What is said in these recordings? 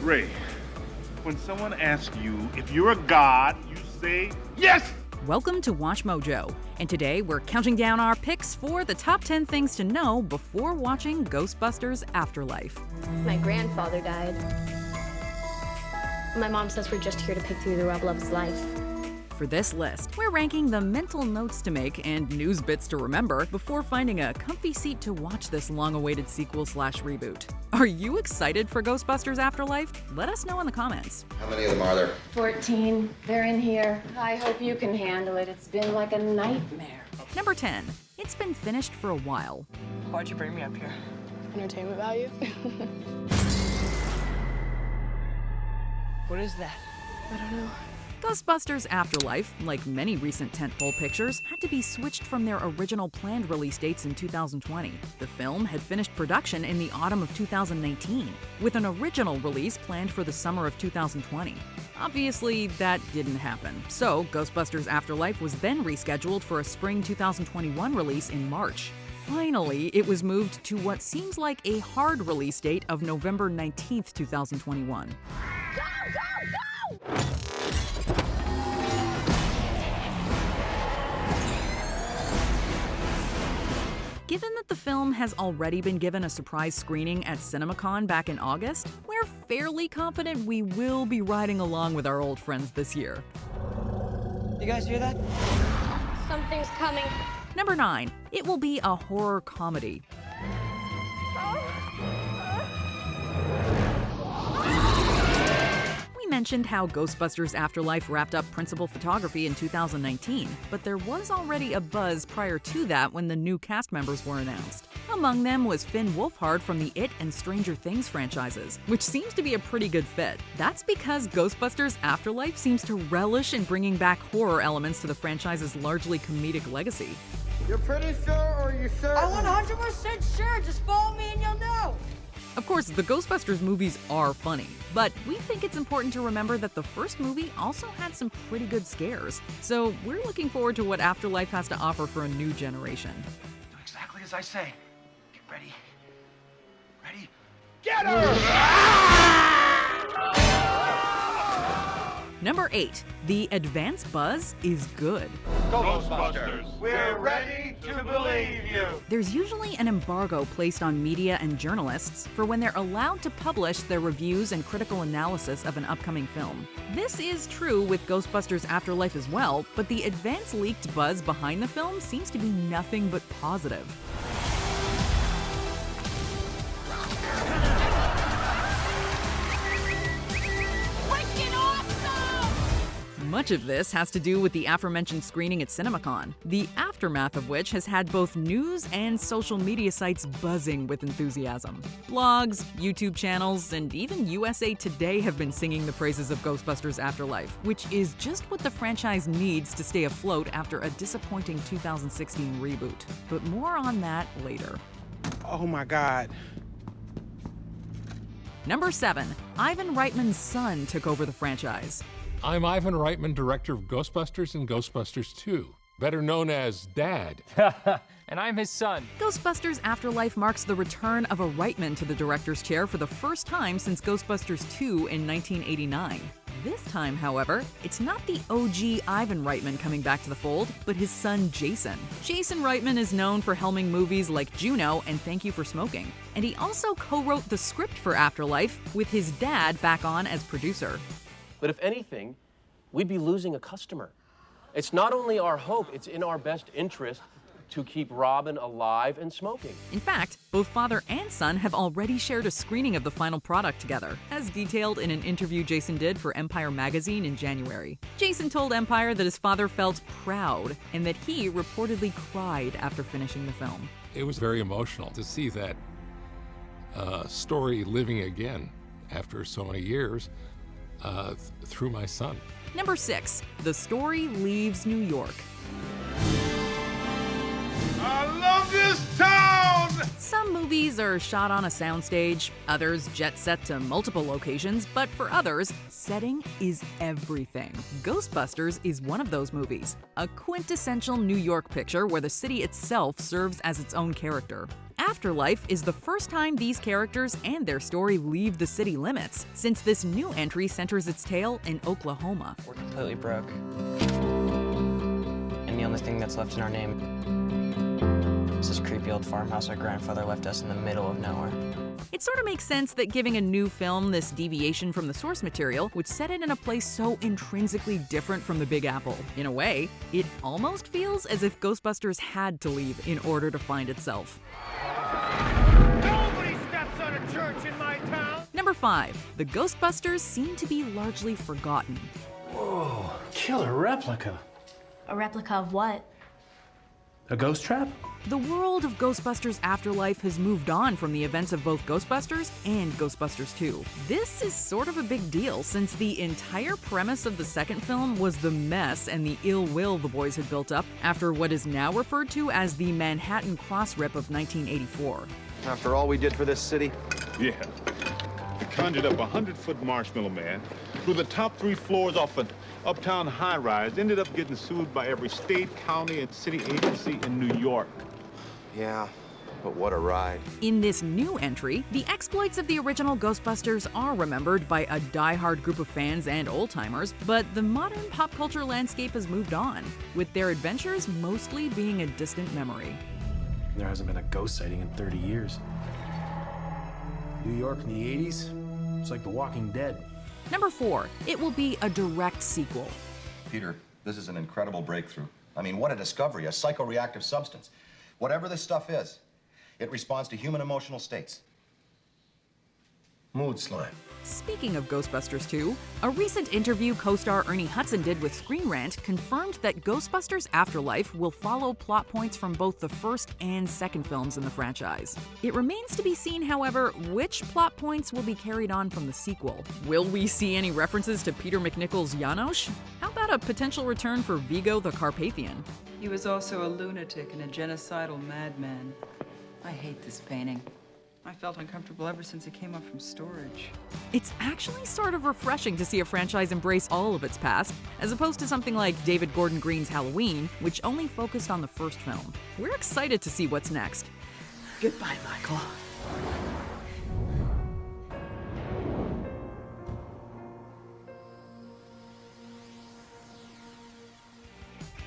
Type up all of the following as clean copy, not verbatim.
Ray, when someone asks you if you're a god, you say yes! Welcome to Watch Mojo, and today we're counting down our picks for the top 10 things to know before watching Ghostbusters Afterlife. My grandfather died. My mom says we're just here to pick through the rubble of his life. For this list, we're ranking the mental notes to make and news bits to remember before finding a comfy seat to watch this long-awaited sequel/reboot. Are you excited for Ghostbusters Afterlife? Let us know in the comments. How many of them are there? 14. They're in here. I hope you can handle it. It's been like a nightmare. Number 10. It's been finished for a while. Why'd you bring me up here? Entertainment value? What is that? I don't know. Ghostbusters Afterlife, like many recent tentpole pictures, had to be switched from their original planned release dates in 2020. The film had finished production in the autumn of 2019, with an original release planned for the summer of 2020. Obviously, that didn't happen, so Ghostbusters Afterlife was then rescheduled for a spring 2021 release in March. Finally, it was moved to what seems like a hard release date of November 19th, 2021. Go, go, go! Given that the film has already been given a surprise screening at CinemaCon back in August, we're fairly confident we will be riding along with our old friends this year. You guys hear that? Something's coming. Number 9. It will be a horror comedy. We mentioned how Ghostbusters Afterlife wrapped up principal photography in 2019, but there was already a buzz prior to that when the new cast members were announced. Among them was Finn Wolfhard from the It and Stranger Things franchises, which seems to be a pretty good fit. That's because Ghostbusters Afterlife seems to relish in bringing back horror elements to the franchise's largely comedic legacy. You're pretty sure, or you sure? I'm 100% sure. Just follow me and you'll know. Of course, the Ghostbusters movies are funny, but we think it's important to remember that the first movie also had some pretty good scares. So we're looking forward to what Afterlife has to offer for a new generation. Do exactly as I say. Get ready. Ready? Get her! Number 8. The advance buzz is good. Ghostbusters, We're ready to believe you. There's usually an embargo placed on media and journalists for when they're allowed to publish their reviews and critical analysis of an upcoming film. This is true with Ghostbusters Afterlife as well, but the advance leaked buzz behind the film seems to be nothing but positive. Much of this has to do with the aforementioned screening at CinemaCon, the aftermath of which has had both news and social media sites buzzing with enthusiasm. Blogs, YouTube channels, and even USA Today have been singing the praises of Ghostbusters Afterlife, which is just what the franchise needs to stay afloat after a disappointing 2016 reboot. But more on that later. Oh my God. Number 7. Ivan Reitman's son took over the franchise. I'm Ivan Reitman, director of Ghostbusters and Ghostbusters 2, better known as Dad. And I'm his son. Ghostbusters Afterlife marks the return of a Reitman to the director's chair for the first time since Ghostbusters 2 in 1989. This time, however, it's not the OG Ivan Reitman coming back to the fold, but his son Jason. Jason Reitman is known for helming movies like Juno and Thank You for Smoking, and he also co-wrote the script for Afterlife with his dad back on as producer. But if anything, we'd be losing a customer. It's not only our hope, it's in our best interest to keep Robin alive and smoking. In fact, both father and son have already shared a screening of the final product together, as detailed in an interview Jason did for Empire magazine in January. Jason told Empire that his father felt proud and that he reportedly cried after finishing the film. It was very emotional to see that story living again after so many years through my son. Number 6. The story leaves New York. I love this town! Some movies are shot on a soundstage, others jet set to multiple locations, but for others, setting is everything. Ghostbusters is one of those movies, a quintessential New York picture where the city itself serves as its own character. Afterlife is the first time these characters and their story leave the city limits, since this new entry centers its tale in Oklahoma. We're completely broke. And the only thing that's left in our name is this creepy old farmhouse our grandfather left us in the middle of nowhere. It sort of makes sense that giving a new film this deviation from the source material would set it in a place so intrinsically different from the Big Apple. In a way, it almost feels as if Ghostbusters had to leave in order to find itself. Nobody steps on a church in my town. Number 5. The Ghostbusters seem to be largely forgotten. Whoa, killer replica. A replica of what? A ghost trap? The world of Ghostbusters Afterlife has moved on from the events of both Ghostbusters and Ghostbusters 2. This is sort of a big deal since the entire premise of the second film was the mess and the ill will the boys had built up after what is now referred to as the Manhattan Cross Rip of 1984. After all we did for this city? Yeah. We conjured up a 100-foot marshmallow man, threw the top 3 floors off an uptown high-rise, ended up getting sued by every state, county, and city agency in New York. Yeah, but what a ride. In this new entry, the exploits of the original Ghostbusters are remembered by a die-hard group of fans and old-timers, but the modern pop culture landscape has moved on, with their adventures mostly being a distant memory. There hasn't been a ghost sighting in 30 years. New York in the 80s? It's like The Walking Dead. Number 4. It will be a direct sequel. Peter, this is an incredible breakthrough. I mean, what a discovery, a psychoreactive substance. Whatever this stuff is, it responds to human emotional states. Mood slime. Speaking of Ghostbusters 2, a recent interview co-star Ernie Hudson did with Screen Rant confirmed that Ghostbusters Afterlife will follow plot points from both the first and second films in the franchise. It remains to be seen, however, which plot points will be carried on from the sequel. Will we see any references to Peter McNichol's Janosch? How about a potential return for Vigo the Carpathian? He was also a lunatic and a genocidal madman. I hate this painting. I felt uncomfortable ever since it came up from storage. It's actually sort of refreshing to see a franchise embrace all of its past, as opposed to something like David Gordon Green's Halloween, which only focused on the first film. We're excited to see what's next. Goodbye, Michael.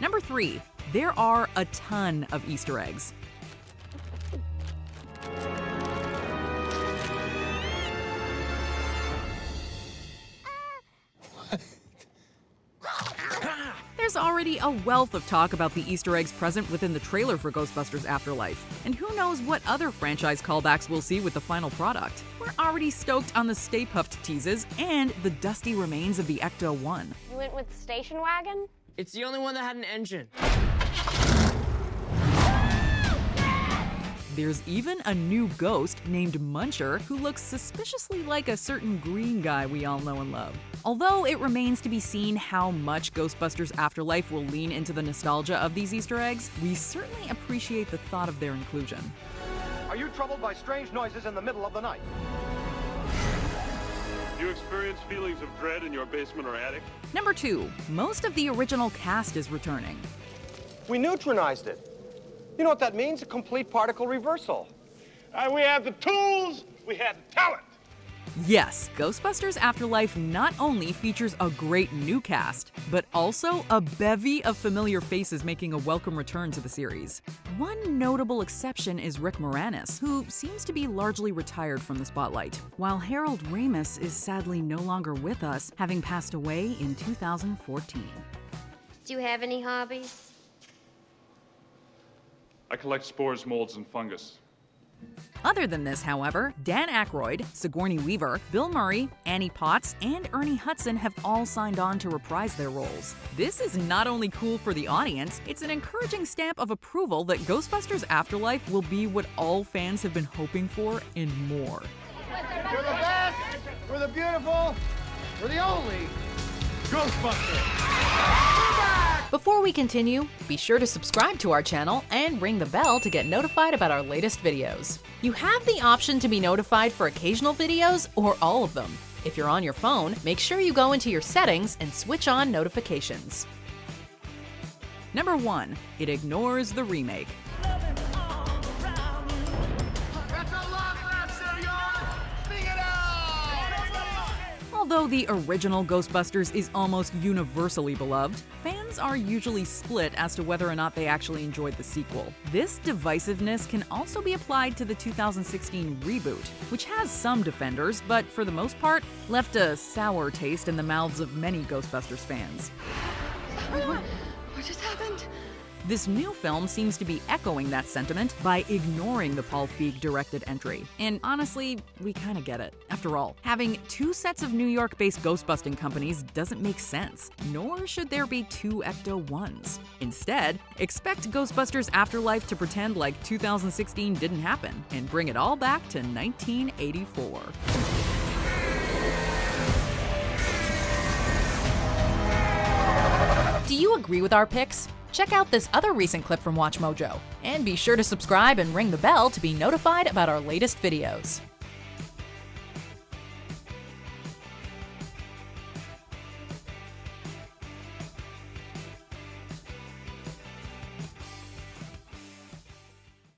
Number 3. There are a ton of Easter eggs. There's already a wealth of talk about the Easter eggs present within the trailer for Ghostbusters Afterlife, and who knows what other franchise callbacks we'll see with the final product. We're already stoked on the Stay Puft teases and the dusty remains of the Ecto-1. You went with the station wagon? It's the only one that had an engine. There's even a new ghost named Muncher who looks suspiciously like a certain green guy we all know and love. Although it remains to be seen how much Ghostbusters Afterlife will lean into the nostalgia of these Easter eggs, we certainly appreciate the thought of their inclusion. Are you troubled by strange noises in the middle of the night? Do you experience feelings of dread in your basement or attic? Number 2. Most of the original cast is returning. We neutronized it. You know what that means? A complete particle reversal. We had the tools, we had the talent. Yes, Ghostbusters Afterlife not only features a great new cast, but also a bevy of familiar faces making a welcome return to the series. One notable exception is Rick Moranis, who seems to be largely retired from the spotlight, while Harold Ramis is sadly no longer with us, having passed away in 2014. Do you have any hobbies? I collect spores, molds, and fungus. Other than this, however, Dan Aykroyd, Sigourney Weaver, Bill Murray, Annie Potts, and Ernie Hudson have all signed on to reprise their roles. This is not only cool for the audience, it's an encouraging stamp of approval that Ghostbusters Afterlife will be what all fans have been hoping for and more. We're the best, we're the beautiful, we're the only Ghostbusters. Before we continue, be sure to subscribe to our channel and ring the bell to get notified about our latest videos. You have the option to be notified for occasional videos or all of them. If you're on your phone, make sure you go into your settings and switch on notifications. Number 1. It ignores the remake. Although the original Ghostbusters is almost universally beloved, fans are usually split as to whether or not they actually enjoyed the sequel. This divisiveness can also be applied to the 2016 reboot, which has some defenders, but for the most part, left a sour taste in the mouths of many Ghostbusters fans. What just happened? This new film seems to be echoing that sentiment by ignoring the Paul Feig-directed entry. And honestly, we kinda get it. After all, having two sets of New York-based ghostbusting companies doesn't make sense, nor should there be two Ecto-1s. Instead, expect Ghostbusters Afterlife to pretend like 2016 didn't happen and bring it all back to 1984. Do you agree with our picks? Check out this other recent clip from WatchMojo, and be sure to subscribe and ring the bell to be notified about our latest videos.